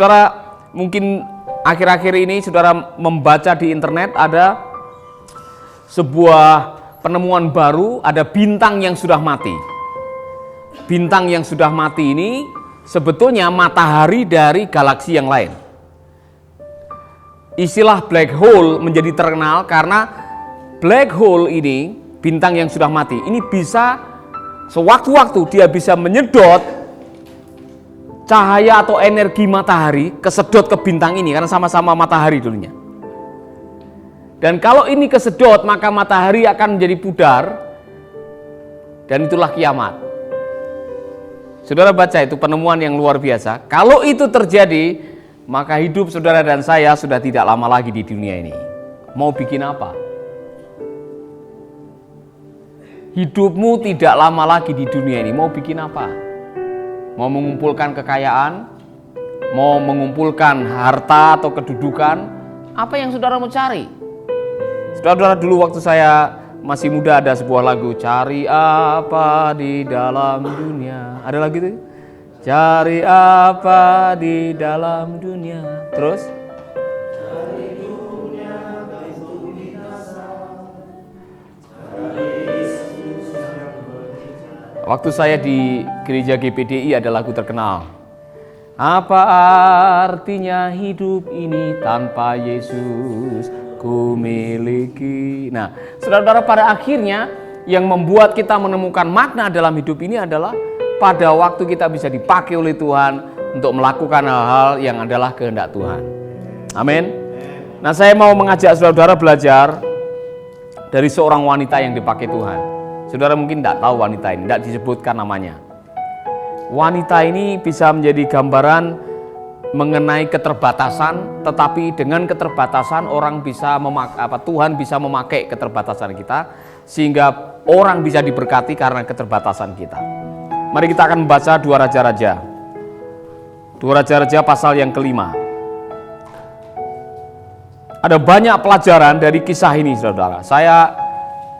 Saudara mungkin akhir-akhir ini saudara membaca di internet ada sebuah penemuan baru, ada bintang yang sudah mati. Bintang yang sudah mati ini sebetulnya matahari dari galaksi yang lain. Istilah black hole menjadi terkenal karena black hole ini, bintang yang sudah mati, ini bisa sewaktu-waktu dia bisa menyedot cahaya atau energi matahari, kesedot ke bintang ini karena sama-sama matahari dulunya. Dan kalau ini kesedot maka matahari akan menjadi pudar dan itulah kiamat. Saudara baca itu penemuan yang luar biasa. Kalau itu terjadi maka hidup saudara dan saya sudah tidak lama lagi di dunia ini. Mau bikin apa? Hidupmu tidak lama lagi di dunia ini. Mau bikin apa? Mau mengumpulkan kekayaan, mau mengumpulkan harta atau kedudukan, apa yang saudara mau cari? Saudara-saudara, dulu waktu saya masih muda ada sebuah lagu, cari apa di dalam dunia. Ada lagu itu? Cari apa di dalam dunia. Terus? Cari dunia untuk binasa. Waktu saya di gereja GPDI ada lagu terkenal. Apa artinya hidup ini tanpa Yesus ku miliki. Nah, saudara-saudara, pada akhirnya yang membuat kita menemukan makna dalam hidup ini adalah pada waktu kita bisa dipakai oleh Tuhan untuk melakukan hal-hal yang adalah kehendak Tuhan. Amin. Nah, saya mau mengajak saudara-saudara belajar dari seorang wanita yang dipakai Tuhan. Saudara mungkin tidak tahu wanita ini, tidak disebutkan namanya. Wanita ini bisa menjadi gambaran mengenai keterbatasan, tetapi dengan keterbatasan orang bisa Tuhan bisa memakai keterbatasan kita sehingga orang bisa diberkati karena keterbatasan kita. Mari kita akan membaca 2 Raja-Raja. 2 Raja-Raja pasal yang kelima. Ada banyak pelajaran dari kisah ini, saudara. Saya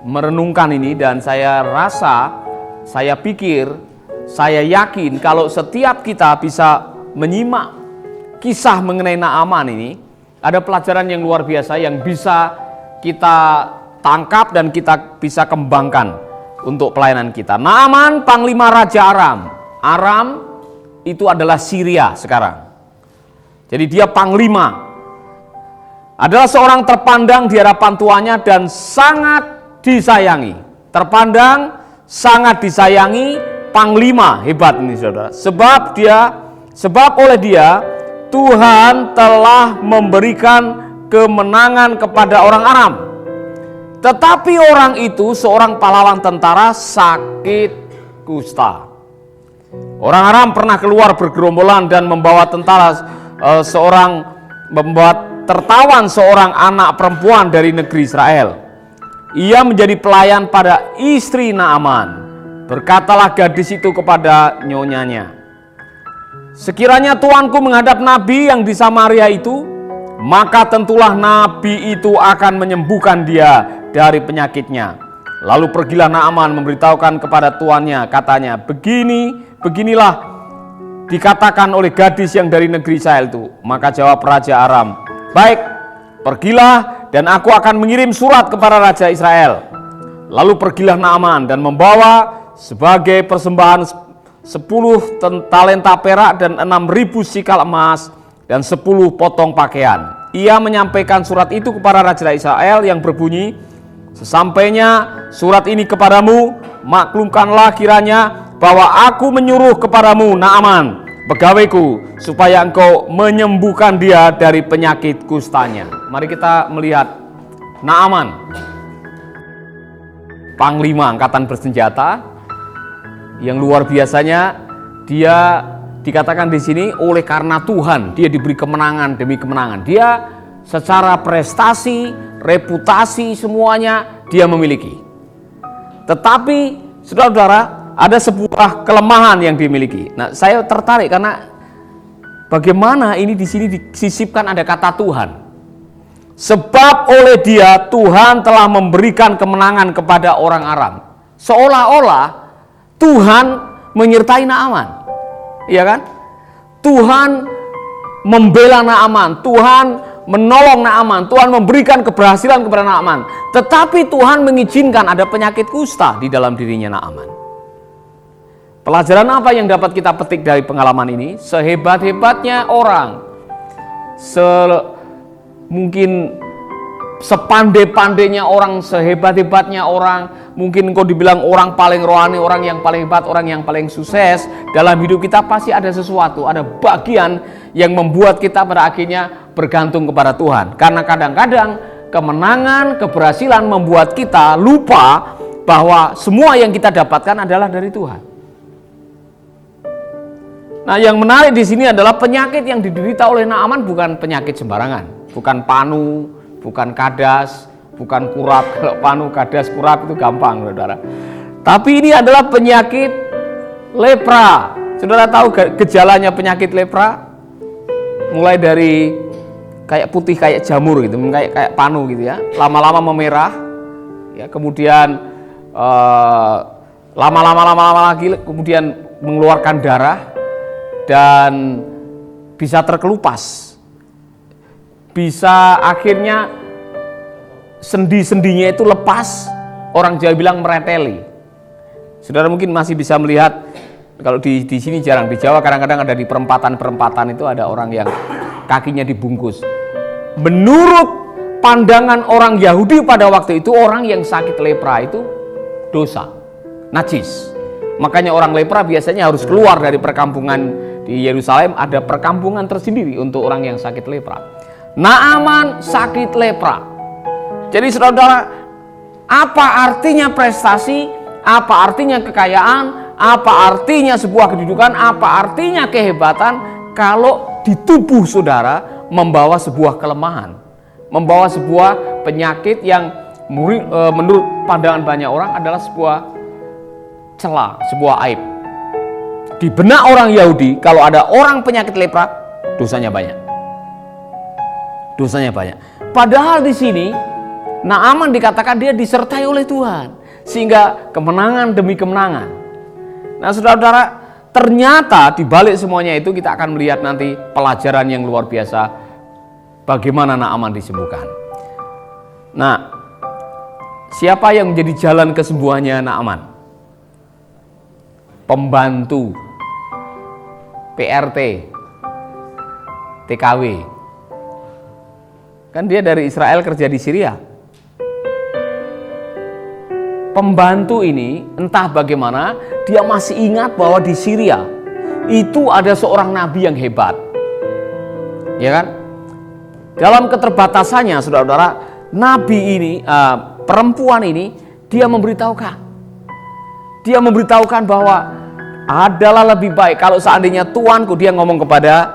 merenungkan ini dan saya rasa, saya pikir, saya yakin kalau setiap kita bisa menyimak kisah mengenai Naaman ini, ada pelajaran yang luar biasa yang bisa kita tangkap dan kita bisa kembangkan untuk pelayanan kita. Naaman panglima Raja Aram. Aram itu adalah Syria sekarang. Jadi dia panglima. Adalah seorang terpandang di hadapan tuannya dan sangat disayangi. Terpandang, sangat disayangi, panglima, hebat ini saudara. Sebab oleh dia Tuhan telah memberikan kemenangan kepada orang Aram. Tetapi orang itu, seorang pahlawan tentara, sakit kusta. Orang Aram pernah keluar bergerombolan dan membawa tertawan seorang anak perempuan dari negeri Israel. Ia menjadi pelayan pada istri Naaman. Berkatalah gadis itu kepada nyonyanya, sekiranya tuanku menghadap nabi yang di Samaria itu, maka tentulah nabi itu akan menyembuhkan dia dari penyakitnya. Lalu pergilah Naaman memberitahukan kepada tuannya, katanya, beginilah dikatakan oleh gadis yang dari negeri Israel itu. Maka jawab Raja Aram, baik, pergilah dan aku akan mengirim surat kepada Raja Israel. Lalu pergilah Naaman dan membawa sebagai persembahan 10 talenta perak dan 6.000 sikal emas dan 10 potong pakaian. Ia menyampaikan surat itu kepada Raja Israel yang berbunyi, sesampainya surat ini kepadamu, maklumkanlah kiranya bahwa aku menyuruh kepadamu Naaman, pegawaiku, supaya engkau menyembuhkan dia dari penyakit kustanya. Mari kita melihat Naaman, panglima angkatan bersenjata yang luar biasanya. Dia dikatakan di sini oleh karena Tuhan dia diberi kemenangan demi kemenangan. Dia secara prestasi, reputasi semuanya dia memiliki. Tetapi saudara-saudara, ada sebuah kelemahan yang dimiliki. Nah, saya tertarik karena bagaimana ini di sini disisipkan ada kata Tuhan. Sebab oleh dia Tuhan telah memberikan kemenangan kepada orang Aram. Seolah-olah Tuhan menyertai Naaman. Iya kan? Tuhan membela Naaman, Tuhan menolong Naaman, Tuhan memberikan keberhasilan kepada Naaman. Tetapi Tuhan mengizinkan ada penyakit kusta di dalam dirinya Naaman. Pelajaran apa yang dapat kita petik dari pengalaman ini? Sehebat-hebatnya orang, mungkin sepandai-pandainya orang, sehebat-hebatnya orang, mungkin engkau dibilang orang paling rohani, orang yang paling hebat, orang yang paling sukses dalam hidup kita, pasti ada sesuatu, ada bagian yang membuat kita pada akhirnya bergantung kepada Tuhan. Karena kadang-kadang kemenangan, keberhasilan membuat kita lupa bahwa semua yang kita dapatkan adalah dari Tuhan. Nah, yang menarik di sini adalah penyakit yang diderita oleh Naaman bukan penyakit sembarangan, bukan panu, bukan kadas, bukan kurap. Kalau panu, kadas, kurap itu gampang, saudara. Tapi ini adalah penyakit lepra. Saudara tahu gejalanya penyakit lepra? Mulai dari kayak putih, kayak jamur gitu, kayak panu gitu ya. Lama-lama memerah, ya. Kemudian lama-lama lagi, kemudian mengeluarkan darah dan bisa terkelupas. Bisa akhirnya sendi-sendinya itu lepas, orang Jawa bilang mereteli. Saudara mungkin masih bisa melihat, kalau di sini jarang, di Jawa kadang-kadang ada di perempatan-perempatan itu ada orang yang kakinya dibungkus. Menurut pandangan orang Yahudi pada waktu itu, orang yang sakit lepra itu dosa, najis. Makanya orang lepra biasanya harus keluar dari perkampungan. Di Yerusalem ada perkampungan tersendiri untuk orang yang sakit lepra. Naaman sakit lepra. Jadi saudara, apa artinya prestasi, apa artinya kekayaan, apa artinya sebuah kedudukan, apa artinya kehebatan kalau di tubuh saudara membawa sebuah kelemahan, membawa sebuah penyakit yang menurut pandangan banyak orang adalah sebuah celah, sebuah aib. Di benak orang Yahudi, kalau ada orang penyakit lepra, dosanya banyak. Dosanya banyak. Padahal di sini Naaman dikatakan dia disertai oleh Tuhan, sehingga kemenangan demi kemenangan. Nah, saudara-saudara, ternyata di balik semuanya itu kita akan melihat nanti pelajaran yang luar biasa bagaimana Naaman disembuhkan. Nah, siapa yang menjadi jalan kesembuhannya Naaman? Pembantu PRT, TKW. Kan dia dari Israel kerja di Syria. Pembantu ini entah bagaimana dia masih ingat bahwa di Syria itu ada seorang nabi yang hebat. Ya kan? Dalam keterbatasannya saudara-saudara, nabi ini, perempuan ini dia memberitahukan bahwa adalah lebih baik kalau seandainya tuanku, dia ngomong kepada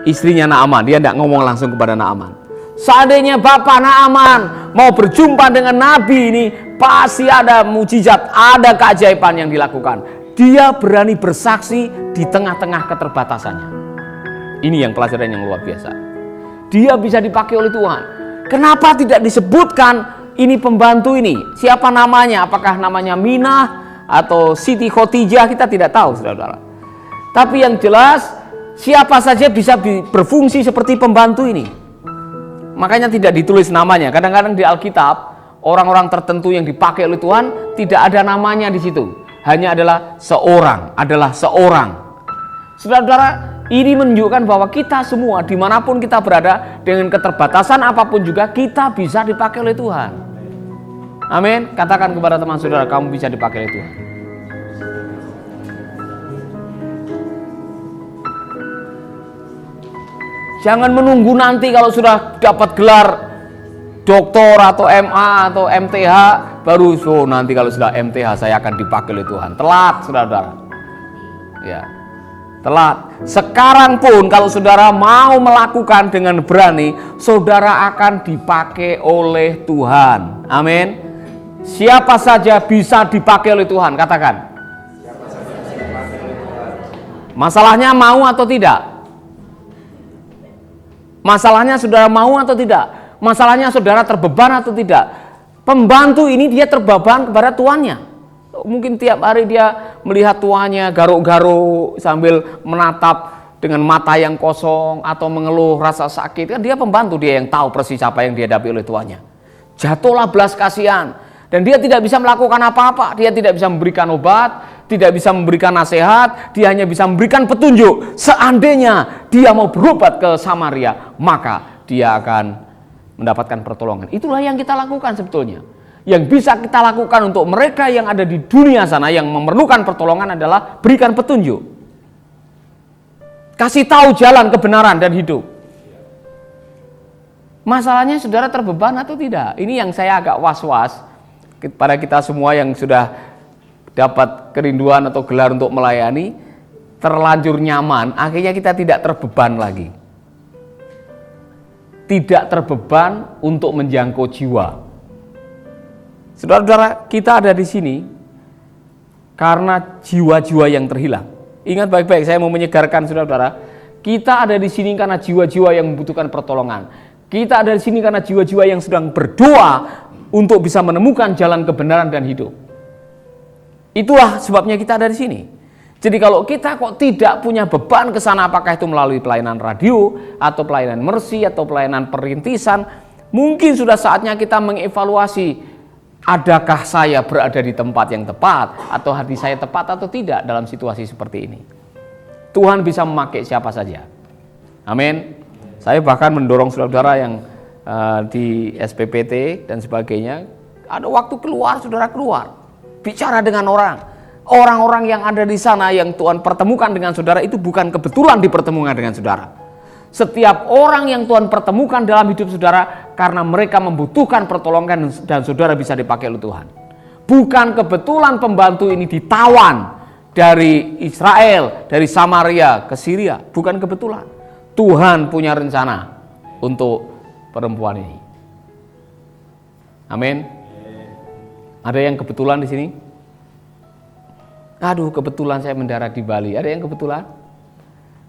istrinya Naaman, dia tidak ngomong langsung kepada Naaman. Seandainya Bapak Naaman mau berjumpa dengan nabi ini, pasti ada mujizat, ada keajaiban yang dilakukan. Dia berani bersaksi di tengah-tengah keterbatasannya. Ini yang pelajaran yang luar biasa. Dia bisa dipakai oleh Tuhan. Kenapa tidak disebutkan ini pembantu ini? Siapa namanya? Apakah namanya Minah atau Siti Khotijah, kita tidak tahu, saudara-saudara. Tapi yang jelas, siapa saja bisa berfungsi seperti pembantu ini. Makanya tidak ditulis namanya. Kadang-kadang di Alkitab, orang-orang tertentu yang dipakai oleh Tuhan tidak ada namanya di situ. Hanya adalah seorang. Saudara-saudara, ini menunjukkan bahwa kita semua dimanapun kita berada, dengan keterbatasan apapun juga, kita bisa dipakai oleh Tuhan. Amin. Katakan kepada teman saudara, kamu bisa dipakai oleh Tuhan. Jangan menunggu nanti kalau sudah dapat gelar doktor atau MA atau MTH baru nanti kalau sudah MTH saya akan dipakai oleh Tuhan. Telat, saudara-saudara. Ya. Telat. Sekarang pun kalau saudara mau melakukan dengan berani, saudara akan dipakai oleh Tuhan. Amin. Siapa saja bisa dipakai oleh Tuhan, katakan. Masalahnya mau atau tidak? Masalahnya saudara mau atau tidak? Masalahnya saudara terbeban atau tidak? Pembantu ini dia terbeban kepada tuannya. Mungkin tiap hari dia melihat tuannya garuk-garuk sambil menatap dengan mata yang kosong atau mengeluh rasa sakit, kan dia pembantu, dia yang tahu persis apa yang dihadapi oleh tuannya. Jatuhlah belas kasihan dan dia tidak bisa melakukan apa-apa, dia tidak bisa memberikan obat, tidak bisa memberikan nasihat, dia hanya bisa memberikan petunjuk. Seandainya dia mau berobat ke Samaria, maka dia akan mendapatkan pertolongan. Itulah yang kita lakukan sebetulnya. Yang bisa kita lakukan untuk mereka yang ada di dunia sana yang memerlukan pertolongan adalah berikan petunjuk. Kasih tahu jalan kebenaran dan hidup. Masalahnya saudara terbeban atau tidak? Ini yang saya agak was-was pada kita semua yang sudah dapat kerinduan atau gelar untuk melayani, terlanjur nyaman, akhirnya kita tidak terbeban lagi. Tidak terbeban untuk menjangkau jiwa. Saudara-saudara, kita ada di sini karena jiwa-jiwa yang terhilang. Ingat baik-baik, saya mau menyegarkan saudara-saudara, kita ada di sini karena jiwa-jiwa yang membutuhkan pertolongan. Kita ada di sini karena jiwa-jiwa yang sedang berdoa untuk bisa menemukan jalan kebenaran dan hidup. Itulah sebabnya kita ada di sini. Jadi kalau kita kok tidak punya beban ke sana, apakah itu melalui pelayanan radio atau pelayanan mercy atau pelayanan perintisan, mungkin sudah saatnya kita mengevaluasi, adakah saya berada di tempat yang tepat atau hati saya tepat atau tidak dalam situasi seperti ini. Tuhan bisa memakai siapa saja. Amin. Saya bahkan mendorong saudara-saudara yang di SPPT dan sebagainya, ada waktu keluar, saudara keluar, bicara dengan orang-orang yang ada di sana yang Tuhan pertemukan dengan saudara. Itu bukan kebetulan dipertemukan dengan saudara. Setiap orang yang Tuhan pertemukan dalam hidup saudara karena mereka membutuhkan pertolongan dan saudara bisa dipakai oleh Tuhan. Bukan kebetulan pembantu ini ditawan dari Israel, dari Samaria ke Syria. Bukan kebetulan. Tuhan punya rencana untuk perempuan ini. Amin. Ada yang kebetulan di sini? Aduh, kebetulan saya mendarat di Bali. Ada yang kebetulan?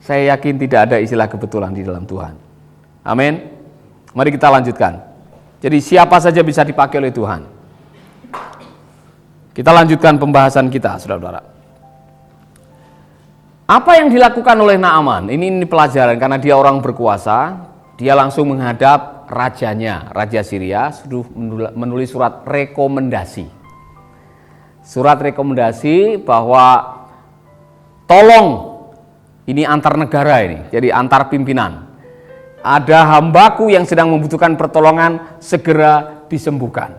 Saya yakin tidak ada istilah kebetulan di dalam Tuhan. Amin. Mari kita lanjutkan. Jadi siapa saja bisa dipakai oleh Tuhan. Kita lanjutkan pembahasan kita, saudara-saudara. Apa yang dilakukan oleh Naaman? Ini pelajaran karena dia orang berkuasa. Dia langsung menghadap rajanya, Raja Syria, sudah menulis surat rekomendasi. Surat rekomendasi bahwa tolong, ini antar negara ini, jadi antar pimpinan. Ada hambaku yang sedang membutuhkan pertolongan, segera disembuhkan.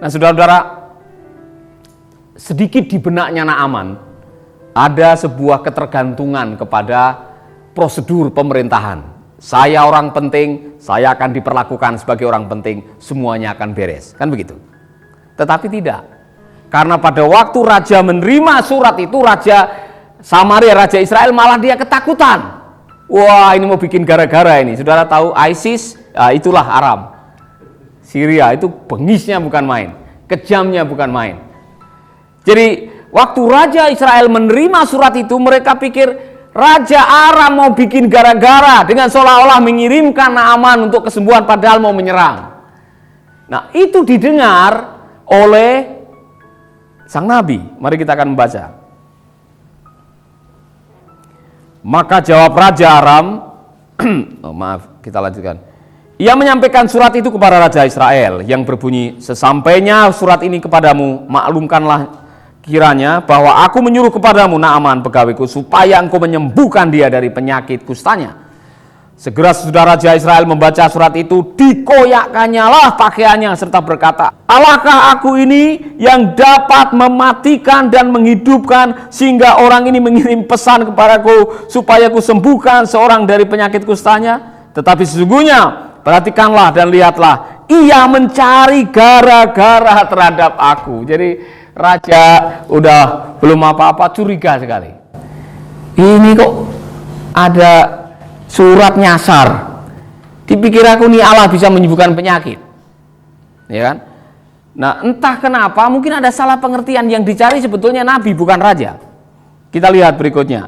Nah saudara-saudara, sedikit di benaknya Naaman, ada sebuah ketergantungan kepada prosedur pemerintahan. Saya orang penting, saya akan diperlakukan sebagai orang penting, semuanya akan beres. Kan begitu? Tetapi tidak. Karena pada waktu raja menerima surat itu, Raja Samaria, Raja Israel malah dia ketakutan. Wah, ini mau bikin gara-gara ini. Saudara tahu ISIS, itulah Aram. Syria itu bengisnya bukan main, kejamnya bukan main. Jadi waktu Raja Israel menerima surat itu, mereka pikir Raja Aram mau bikin gara-gara dengan seolah-olah mengirimkan Naaman untuk kesembuhan padahal mau menyerang. Nah, itu didengar oleh sang nabi. Mari kita akan membaca. Maka jawab Raja Aram, kita lanjutkan. Ia menyampaikan surat itu kepada Raja Israel yang berbunyi, sesampainya surat ini kepadamu, maklumkanlah kiranya bahwa aku menyuruh kepadamu Naaman pegawaiku supaya engkau menyembuhkan dia dari penyakit kustanya. Segera sesudah Raja Israel membaca surat itu, dikoyakkannya lah pakaiannya serta berkata, Allahkah aku ini yang dapat mematikan dan menghidupkan sehingga orang ini mengirim pesan kepadaku supaya aku sembuhkan seorang dari penyakit kustanya? Tetapi sesungguhnya perhatikanlah dan lihatlah, ia mencari gara-gara terhadap aku. Jadi raja udah belum apa-apa, curiga sekali. Ini kok ada surat nyasar. Dipikir aku nih Allah bisa menyembuhkan penyakit. Ya kan? Nah, entah kenapa mungkin ada salah pengertian, yang dicari sebetulnya nabi bukan raja. Kita lihat berikutnya.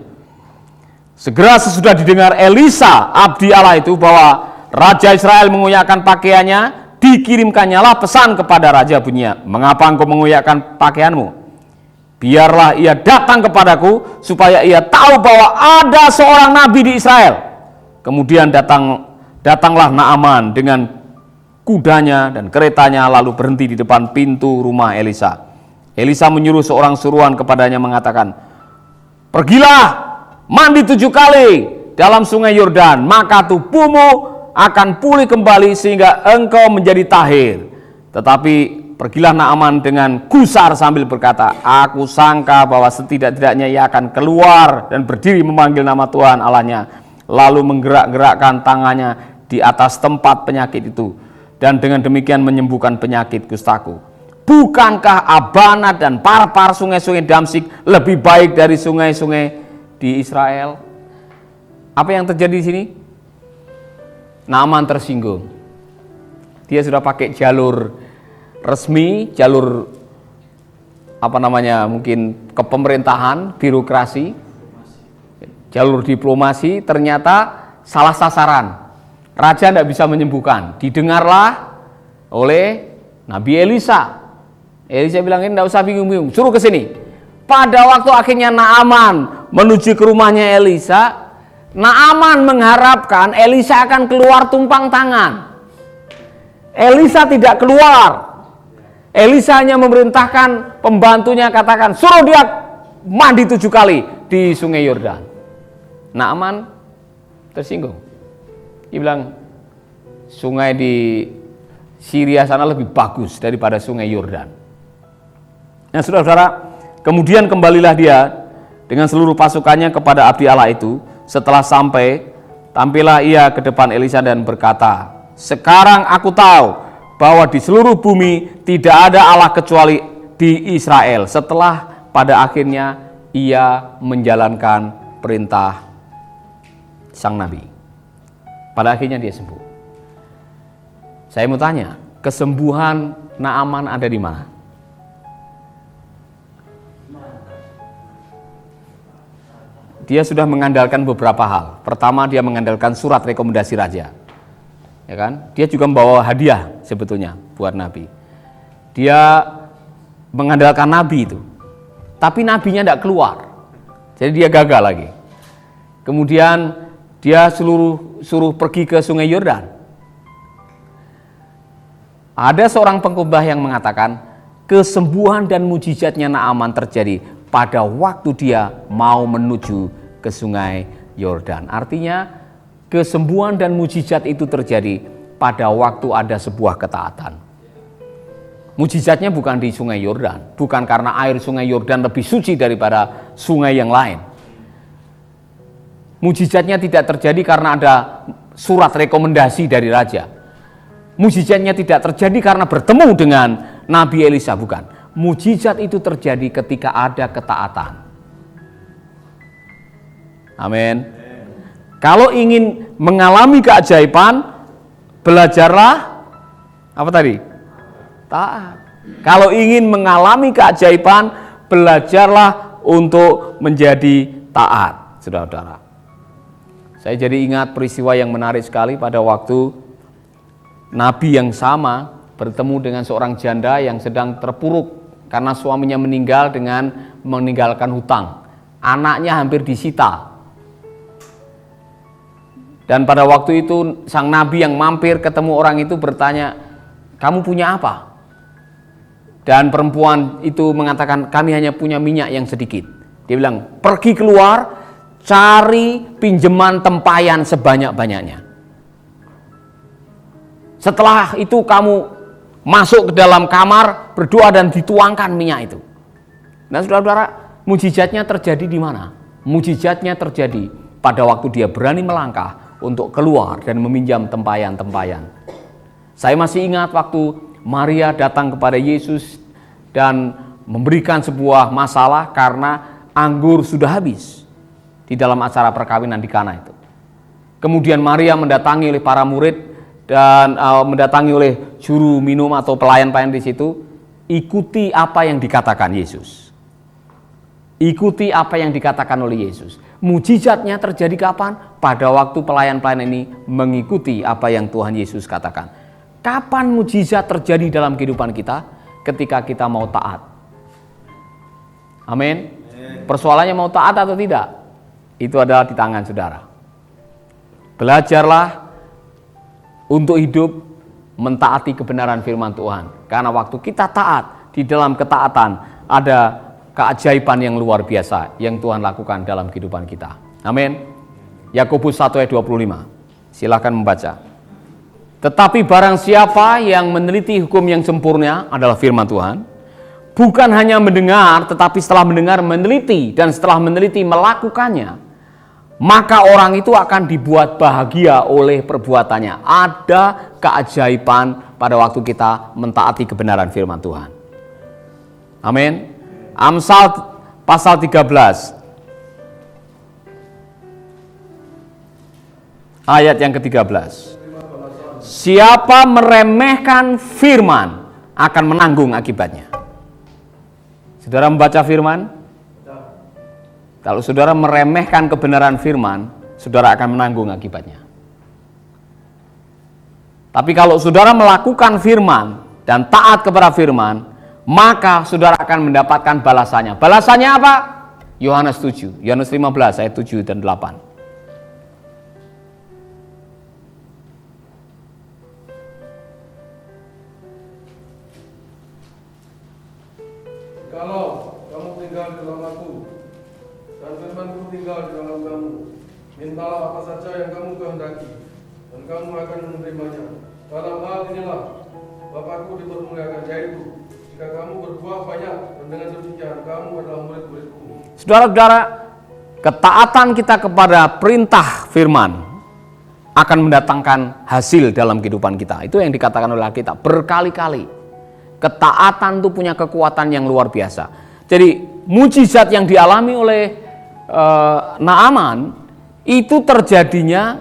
Segera sesudah didengar Elisa, abdi Allah itu, bahwa Raja Israel mengoyakkan pakaiannya, dikirimkannya lah pesan kepada raja bunyinya, mengapa engkau mengoyakkan pakaianmu? Biarlah ia datang kepadaku, supaya ia tahu bahwa ada seorang nabi di Israel. Kemudian datanglah Naaman dengan kudanya dan keretanya, lalu berhenti di depan pintu rumah Elisa. Elisa menyuruh seorang suruhan kepadanya mengatakan, pergilah, mandi 7 kali dalam sungai Yordan, maka tubuhmu akan pulih kembali sehingga engkau menjadi tahir. Tetapi pergilah Naaman dengan gusar sambil berkata, aku sangka bahwa setidak-tidaknya ia akan keluar dan berdiri memanggil nama Tuhan Allahnya, lalu menggerak-gerakkan tangannya di atas tempat penyakit itu, dan dengan demikian menyembuhkan penyakit kustaku. Bukankah Abana dan Parpar, sungai-sungai Damsik, lebih baik dari sungai-sungai di Israel? Apa yang terjadi di sini? Naaman tersinggung. Dia sudah pakai jalur resmi, jalur mungkin kepemerintahan, birokrasi, jalur diplomasi, ternyata salah sasaran. Raja tidak bisa menyembuhkan. Didengarlah oleh Nabi Elisa. Elisa bilang, ini tidak usah bingung-bingung, suruh ke sini. Pada waktu akhirnya Naaman menuju ke rumahnya Elisa, Naaman mengharapkan Elisa akan keluar tumpang tangan. Elisa tidak keluar. Elisa hanya memerintahkan pembantunya, katakan, suruh dia mandi 7 kali di sungai Yordan. Naaman tersinggung. Dia bilang, sungai di Syria sana lebih bagus daripada sungai Yordan. Nah, saudara-saudara, kemudian kembalilah dia dengan seluruh pasukannya kepada abdi Allah itu. Setelah sampai, tampillah ia ke depan Elisa dan berkata, sekarang aku tahu bahwa di seluruh bumi tidak ada Allah kecuali di Israel. Setelah pada akhirnya ia menjalankan perintah sang nabi. Pada akhirnya dia sembuh. Saya mau tanya, kesembuhan Naaman ada di mana? Dia sudah mengandalkan beberapa hal. Pertama, dia mengandalkan surat rekomendasi raja. Ya kan? Dia juga membawa hadiah sebetulnya buat nabi. Dia mengandalkan nabi itu. Tapi nabinya tidak keluar. Jadi dia gagal lagi. Kemudian dia suruh pergi ke sungai Yordan. Ada seorang pengkhotbah yang mengatakan kesembuhan dan mujizatnya Naaman terjadi pada waktu dia mau menuju ke sungai Yordan. Artinya kesembuhan dan mujizat itu terjadi pada waktu ada sebuah ketaatan. Mujizatnya bukan di sungai Yordan, bukan karena air sungai Yordan lebih suci daripada sungai yang lain. Mujizatnya tidak terjadi karena ada surat rekomendasi dari raja. Mujizatnya tidak terjadi karena bertemu dengan Nabi Elisa, bukan. Mujizat itu terjadi ketika ada ketaatan. Amin. Kalau ingin mengalami keajaiban, belajarlah apa tadi? Taat. Kalau ingin mengalami keajaiban, belajarlah untuk menjadi taat, saudara-saudara. Saya jadi ingat peristiwa yang menarik sekali pada waktu nabi yang sama bertemu dengan seorang janda yang sedang terpuruk karena suaminya meninggal dengan meninggalkan hutang. Anaknya hampir disita. Dan pada waktu itu sang nabi yang mampir ketemu orang itu bertanya, kamu punya apa? Dan perempuan itu mengatakan, kami hanya punya minyak yang sedikit. Dia bilang, pergi keluar, cari pinjaman tempayan sebanyak-banyaknya. Setelah itu kamu masuk ke dalam kamar, berdoa dan dituangkan minyak itu. Nah, saudara-saudara, mujizatnya terjadi di mana? Mujizatnya terjadi pada waktu dia berani melangkah untuk keluar dan meminjam tempayan-tempayan. Saya masih ingat waktu Maria datang kepada Yesus dan memberikan sebuah masalah karena anggur sudah habis di dalam acara perkawinan di Kana itu. Kemudian Maria mendatangi oleh para murid dan mendatangi oleh juru minum atau pelayan-pelayan di situ, ikuti apa yang dikatakan Yesus. Ikuti apa yang dikatakan oleh Yesus. Mujizatnya terjadi kapan? Pada waktu pelayan-pelayan ini mengikuti apa yang Tuhan Yesus katakan. Kapan mujizat terjadi dalam kehidupan kita? Ketika kita mau taat. Amin. Persoalannya mau taat atau tidak, itu adalah di tangan saudara. Belajarlah untuk hidup mentaati kebenaran firman Tuhan. Karena waktu kita taat, di dalam ketaatan ada keajaiban yang luar biasa yang Tuhan lakukan dalam kehidupan kita. Amin. Yakobus 1 ayat 25. Silakan membaca. Tetapi barang siapa yang meneliti hukum yang sempurna adalah firman Tuhan, bukan hanya mendengar, tetapi setelah mendengar meneliti, dan setelah meneliti melakukannya, maka orang itu akan dibuat bahagia oleh perbuatannya. Ada keajaiban pada waktu kita mentaati kebenaran firman Tuhan. Amin. Amsal pasal 13 ayat yang ke-13. Siapa meremehkan firman akan menanggung akibatnya. Saudara membaca firman? Kalau saudara meremehkan kebenaran firman, saudara akan menanggung akibatnya. Tapi kalau saudara melakukan firman dan taat kepada firman, maka saudara akan mendapatkan balasannya. Balasannya apa? Yohanes 7, Yohanes 15 ayat 7 dan 8. Kalau kamu tinggal di dalam aku dan firman-Ku tinggal di dalam kamu, mintalah apa saja yang kamu kehendaki dan kamu akan menerimanya. Dalam hal inilah Bapa-Ku dipermuliakan, yaitu jika kamu berbuah banyak, dan dengan demikian kamu adalah murid-murid-Ku. Saudara-saudara, ketaatan kita kepada perintah firman akan mendatangkan hasil dalam kehidupan kita. Itu yang dikatakan oleh Alkitab berkali-kali. Ketaatan itu punya kekuatan yang luar biasa. Jadi mujizat yang dialami oleh Naaman itu terjadinya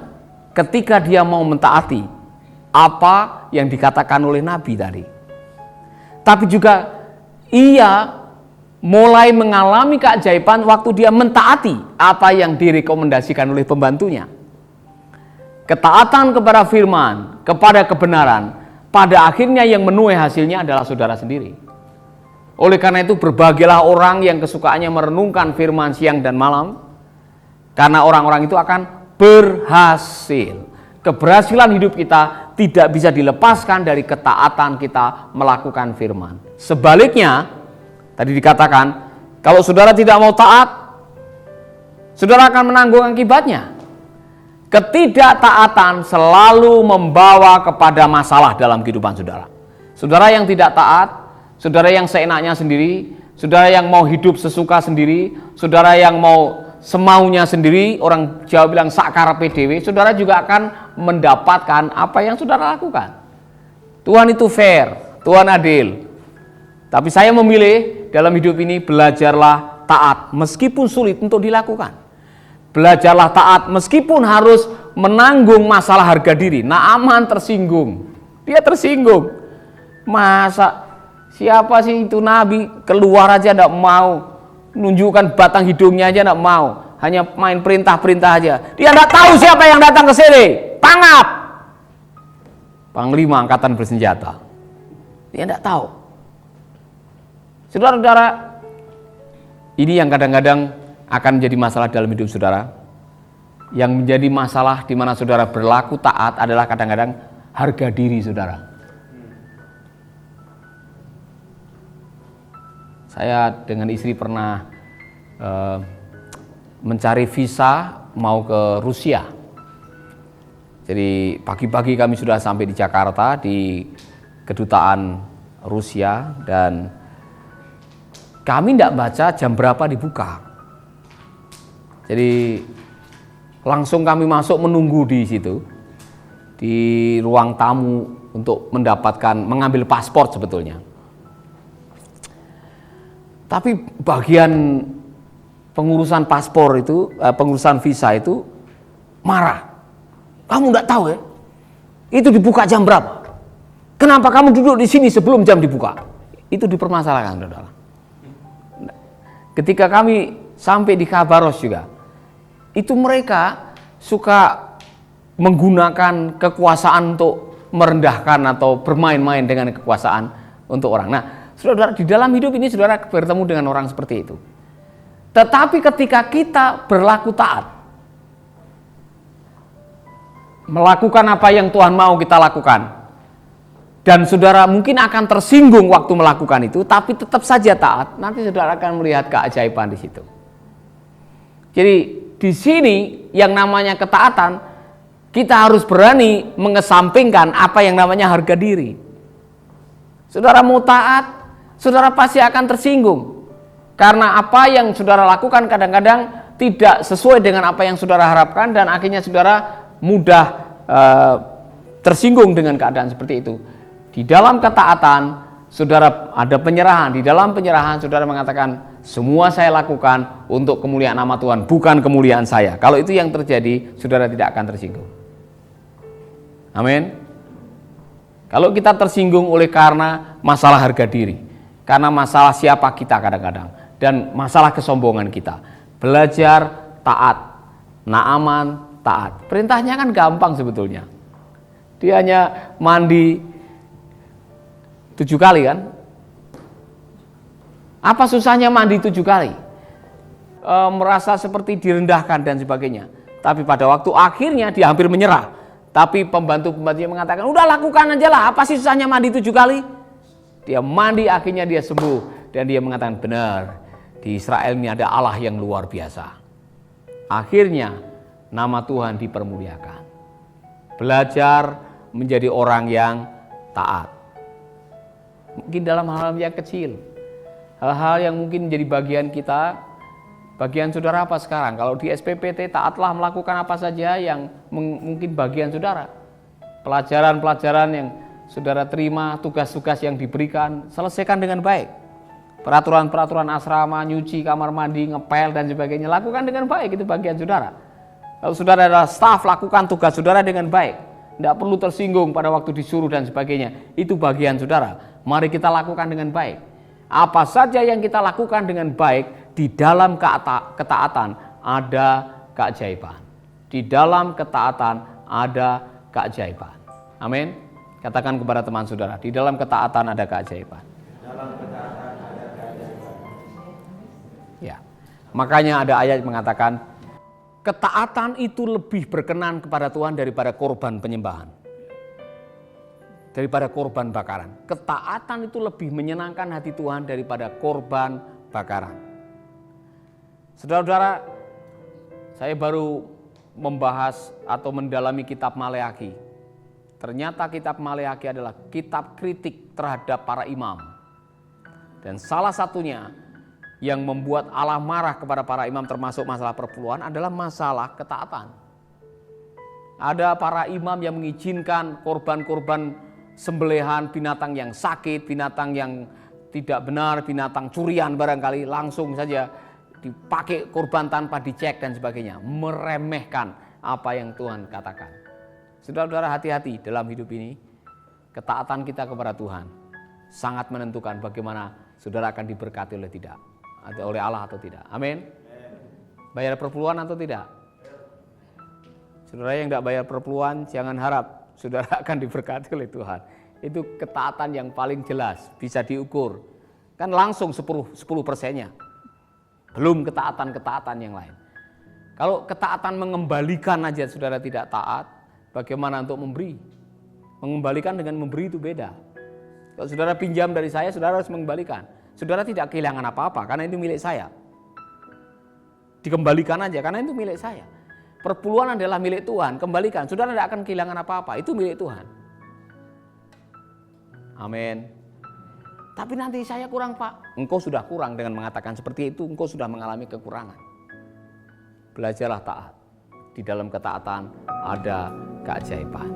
ketika dia mau mentaati apa yang dikatakan oleh Nabi tadi. Tapi juga ia mulai mengalami keajaiban waktu dia mentaati apa yang direkomendasikan oleh pembantunya. Ketaatan kepada firman, kepada kebenaran, pada akhirnya yang menuai hasilnya adalah saudara sendiri. Oleh karena itu berbahagialah orang yang kesukaannya merenungkan firman siang dan malam, karena orang-orang itu akan berhasil. Keberhasilan hidup kita tidak bisa dilepaskan dari ketaatan kita melakukan firman. Sebaliknya, tadi dikatakan, kalau saudara tidak mau taat, saudara akan menanggung akibatnya. Ketidaktaatan selalu membawa kepada masalah dalam kehidupan saudara. Saudara yang tidak taat, saudara yang seenaknya sendiri, saudara yang mau hidup sesuka sendiri, saudara yang mau semaunya sendiri, orang Jawa bilang sakarape dewe, saudara juga akan mendapatkan apa yang saudara lakukan. Tuhan itu fair, Tuhan adil. Tapi saya memilih dalam hidup ini belajarlah taat meskipun sulit untuk dilakukan. Belajarlah taat meskipun harus menanggung masalah harga diri. Naaman tersinggung. Dia tersinggung. Masa siapa sih itu Nabi keluar aja tidak mau, nunjukkan batang hidungnya aja tidak mau, hanya main perintah-perintah aja. Dia tidak tahu siapa yang datang ke sini. Tangkap. Panglima angkatan bersenjata. Dia tidak tahu. Saudara-saudara, ini yang kadang-kadang akan menjadi masalah dalam hidup saudara. Yang menjadi masalah di mana saudara berlaku taat adalah kadang-kadang harga diri saudara. Saya dengan istri pernah mencari visa mau ke Rusia. Jadi pagi-pagi kami sudah sampai di Jakarta di kedutaan Rusia dan kami tidak baca jam berapa dibuka. Jadi langsung kami masuk menunggu di situ, di ruang tamu untuk mengambil paspor sebetulnya. Tapi bagian pengurusan paspor itu, pengurusan visa itu marah. Kamu tidak tahu ya, itu dibuka jam berapa? Kenapa kamu duduk di sini sebelum jam dibuka? Itu dipermasalahkan, saudara. Ketika kami sampai di Khabarovsk juga, itu mereka suka menggunakan kekuasaan untuk merendahkan atau bermain-main dengan kekuasaan untuk orang. Nah, saudara, di dalam hidup ini saudara bertemu dengan orang seperti itu. Tetapi ketika kita berlaku taat, melakukan apa yang Tuhan mau kita lakukan, dan saudara mungkin akan tersinggung waktu melakukan itu, tapi tetap saja taat, nanti saudara akan melihat keajaiban di situ. Jadi di sini yang namanya ketaatan, kita harus berani mengesampingkan apa yang namanya harga diri. Saudara mau taat, saudara pasti akan tersinggung. Karena apa yang saudara lakukan kadang-kadang tidak sesuai dengan apa yang saudara harapkan, dan akhirnya saudara mudah tersinggung dengan keadaan seperti itu. Di dalam ketaatan, saudara ada penyerahan. Di dalam penyerahan, saudara mengatakan, semua saya lakukan untuk kemuliaan nama Tuhan, bukan kemuliaan saya. Kalau itu yang terjadi, saudara tidak akan tersinggung. Amin. Kalau kita tersinggung oleh karena masalah harga diri, karena masalah siapa kita kadang-kadang, dan masalah kesombongan kita, belajar taat. Naaman taat. Perintahnya kan gampang sebetulnya. Dia hanya mandi 7 kali kan? Apa susahnya mandi 7 kali? Merasa seperti direndahkan dan sebagainya. Tapi pada waktu akhirnya dia hampir menyerah. Tapi pembantu-pembantunya mengatakan, udah lakukan aja lah, apa sih susahnya mandi 7 kali? Dia mandi, akhirnya dia sembuh. Dan dia mengatakan, benar, di Israel ini ada Allah yang luar biasa. Akhirnya nama Tuhan dipermuliakan. Belajar menjadi orang yang taat. Mungkin dalam hal-hal yang kecil, hal-hal yang mungkin menjadi bagian kita. Bagian saudara apa sekarang? Kalau di SPPT, taatlah melakukan apa saja yang mungkin bagian saudara. Pelajaran-pelajaran yang saudara terima, tugas-tugas yang diberikan, selesaikan dengan baik. Peraturan-peraturan asrama, nyuci kamar mandi, ngepel dan sebagainya, lakukan dengan baik, itu bagian saudara. Kalau saudara adalah staf, lakukan tugas saudara dengan baik. Tidak perlu tersinggung pada waktu disuruh dan sebagainya, itu bagian saudara. Mari kita lakukan dengan baik. Apa saja yang kita lakukan dengan baik, di dalam ketaatan ada keajaiban. Di dalam ketaatan ada keajaiban. Amin. Katakan kepada teman saudara, di dalam ketaatan ada keajaiban. Ya. Makanya ada ayat mengatakan, ketaatan itu lebih berkenan kepada Tuhan daripada korban penyembahan, daripada korban bakaran. Ketaatan itu lebih menyenangkan hati Tuhan daripada korban bakaran. Saudara-saudara, saya baru membahas atau mendalami kitab Maleakhi. Ternyata kitab Maleakhi adalah kitab kritik terhadap para imam. Dan salah satunya yang membuat Allah marah kepada para imam termasuk masalah perpuluhan adalah masalah ketaatan. Ada para imam yang mengizinkan korban-korban sembelihan binatang yang sakit, binatang yang tidak benar, binatang curian barangkali, langsung saja dipakai korban tanpa dicek dan sebagainya. Meremehkan apa yang Tuhan katakan. Saudara-saudara, hati-hati dalam hidup ini. Ketaatan kita kepada Tuhan sangat menentukan bagaimana saudara akan diberkati oleh Allah atau tidak. Amin. Bayar perpuluhan atau tidak? Saudara yang tidak bayar perpuluhan, jangan harap saudara akan diberkati oleh Tuhan. Itu ketaatan yang paling jelas, bisa diukur. Kan langsung 10%-nya. Belum ketaatan-ketaatan yang lain. Kalau ketaatan mengembalikan aja saudara tidak taat, bagaimana untuk memberi? Mengembalikan dengan memberi itu beda. Kalau saudara pinjam dari saya, saudara harus mengembalikan. Saudara tidak kehilangan apa-apa karena itu milik saya. Dikembalikan aja karena itu milik saya. Perpuluhan adalah milik Tuhan, kembalikan. Saudara tidak akan kehilangan apa-apa, itu milik Tuhan. Amin. Tapi nanti saya kurang, Pak. Engkau sudah kurang dengan mengatakan seperti itu, engkau sudah mengalami kekurangan. Belajarlah taat. Di dalam ketaatan ada keajaiban.